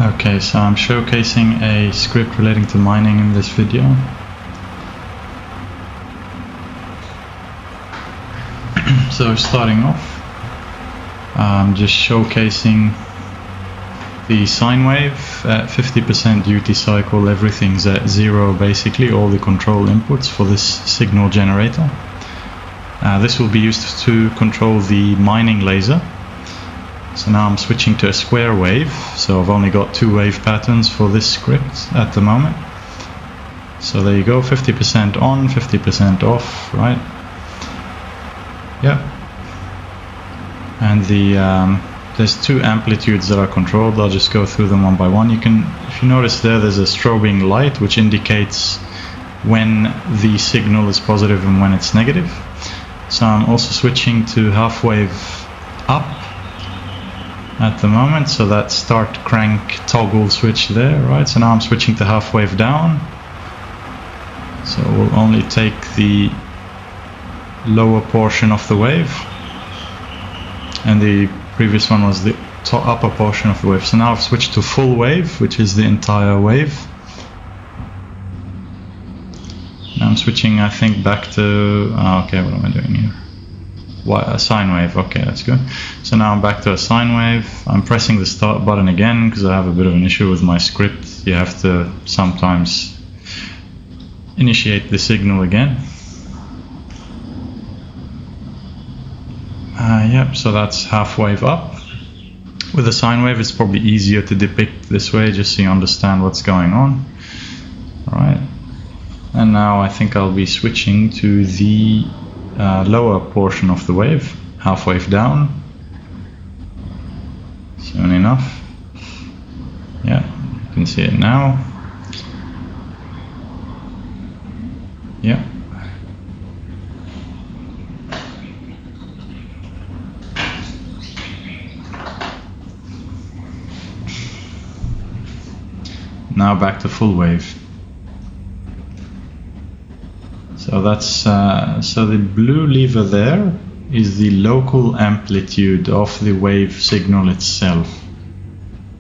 Okay, so I'm showcasing a script relating to mining in this video. So starting off, I'm just showcasing the sine wave at 50% duty cycle. Everything's at 0 basically, all the control inputs for this signal generator. This will be used to control the mining laser. So now I'm switching to a square wave, so I've only got 2 wave patterns for this script at the moment. So there you go, 50% on, 50% off, right? Yep. And there's 2 amplitudes that are controlled. I'll just go through them one by one. If you notice there's a strobing light which indicates when the signal is positive and when it's negative. So I'm also switching to half wave up at the moment, so that start crank toggle switch there, right? So now I'm switching to half wave down, so we'll only take the lower portion of the wave, and the previous one was the upper portion of the wave. So now I've switched to full wave, which is the entire wave. Now I'm switching, I think, back to okay, what am I doing here? A sine wave. Okay, that's good. So now I'm back to a sine wave. I'm pressing the start button again because I have a bit of an issue with my script. You have to sometimes initiate the signal again. Yep, so that's half wave up. With a sine wave, it's probably easier to depict this way just so you understand what's going on. Alright. And now I think I'll be switching to the lower portion of the wave, half wave down. Soon enough. Yeah, you can see it now. Yeah. Now back to full wave. So that's so the blue lever there is the local amplitude of the wave signal itself,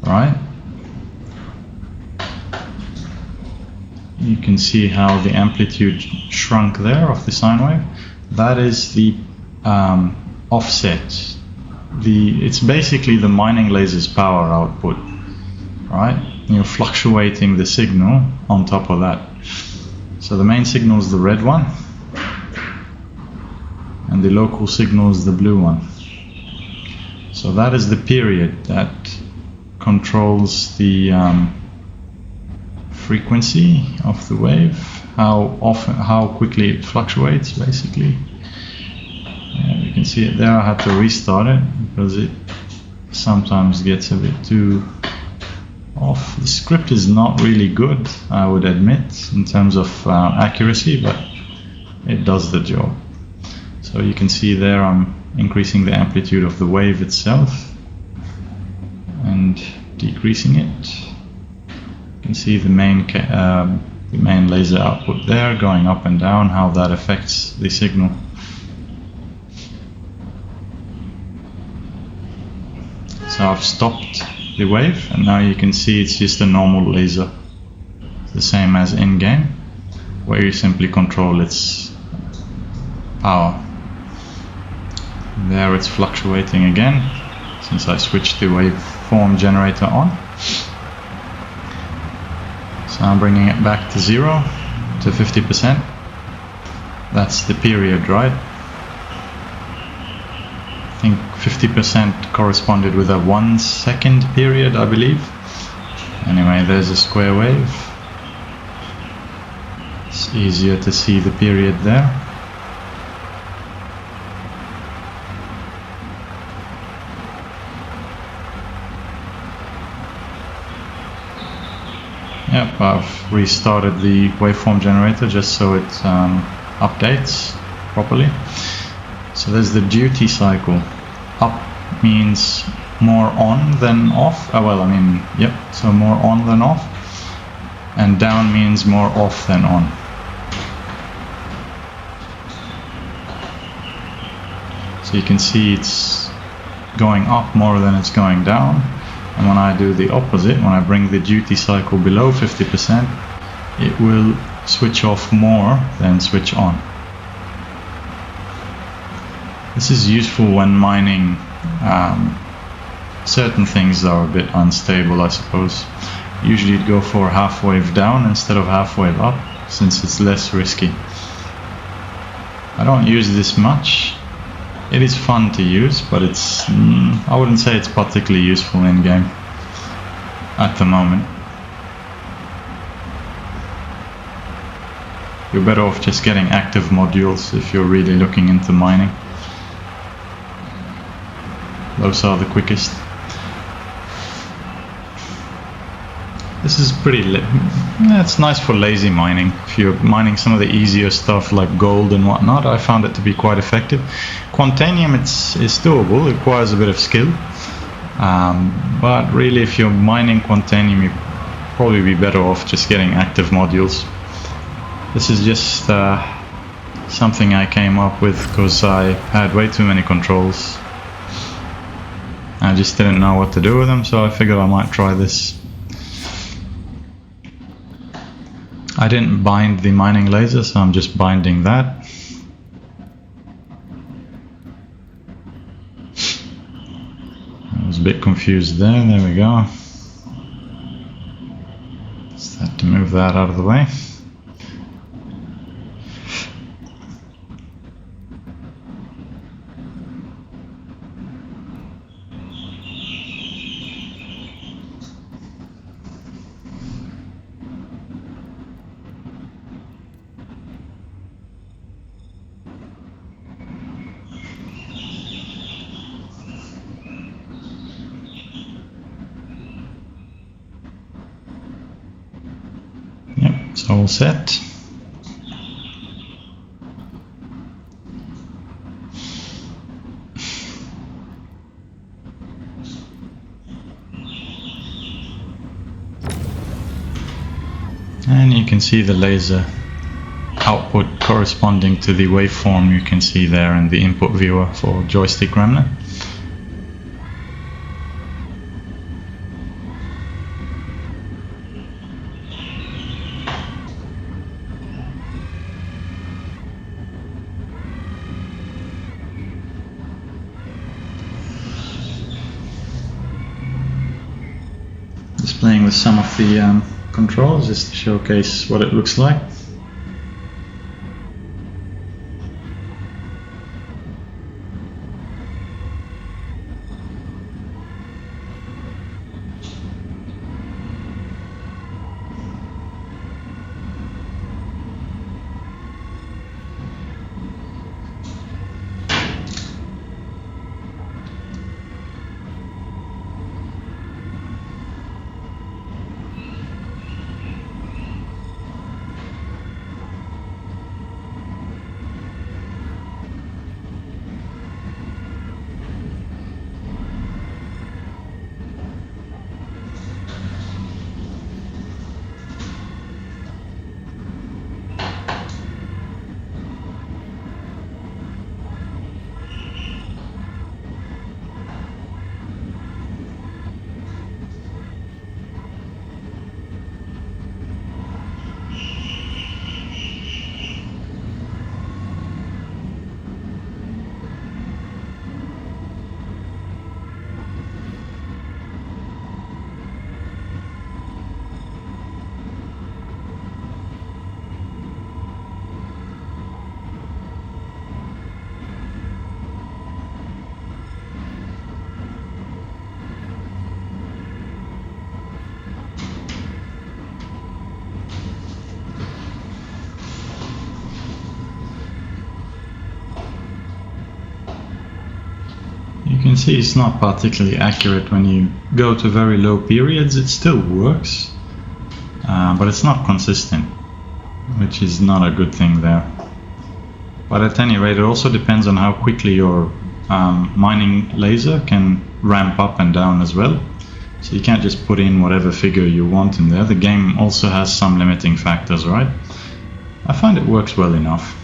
right? You can see how the amplitude shrunk there of the sine wave. That is the offset. It's basically the mining laser's power output, right? You're fluctuating the signal on top of that. So the main signal is the red one, and the local signal is the blue one. So that is the period that controls the frequency of the wave, how quickly it fluctuates, basically. Yeah, you can see it there. I had to restart it because it sometimes gets a bit too off. The script is not really good, I would admit, in terms of accuracy, but it does the job. So you can see there I'm increasing the amplitude of the wave itself and decreasing it. You can see the main laser output there going up and down, how that affects the signal. So I've stopped the wave, and now you can see it's just a normal laser, the same as in-game, where you simply control its power. There it's fluctuating again since I switched the waveform generator on. So I'm bringing it back to 0 to 50%. That's the period, right? I think 50% corresponded with a 1 second period, I believe. Anyway, there's a square wave. It's easier to see the period there. Yep, I've restarted the waveform generator just so it updates properly. So there's the duty cycle. Up means more on than off. Yep, so more on than off. And down means more off than on. So you can see it's going up more than it's going down. And when I do the opposite, when I bring the duty cycle below 50%, it will switch off more than switch on. This is useful when mining certain things that are a bit unstable, I suppose. Usually you'd go for half wave down instead of half wave up, since it's less risky. I don't use this much. It is fun to use, but it's I wouldn't say it's particularly useful in game at the moment. You're better off just getting active modules if you're really looking into mining. Those are the quickest. This is pretty it's nice for lazy mining. If you're mining some of the easier stuff like gold and whatnot, I found it to be quite effective. Quantanium, it's doable, it requires a bit of skill. But really, if you're mining Quantanium, you'd probably be better off just getting active modules. This is just something I came up with because I had way too many controls. I just didn't know what to do with them, so I figured I might try this. I didn't bind the mining laser, so I'm just binding that. I was a bit confused there. There we go. Just had to move that out of the way. It's all set. And you can see the laser output corresponding to the waveform you can see there in the input viewer for Joystick Remnant. Playing with some of the controls just to showcase what it looks like. You can see it's not particularly accurate when you go to very low periods. It still works, but it's not consistent, which is not a good thing there. But at any rate, it also depends on how quickly your mining laser can ramp up and down as well. So you can't just put in whatever figure you want in there. The game also has some limiting factors, right? I find it works well enough.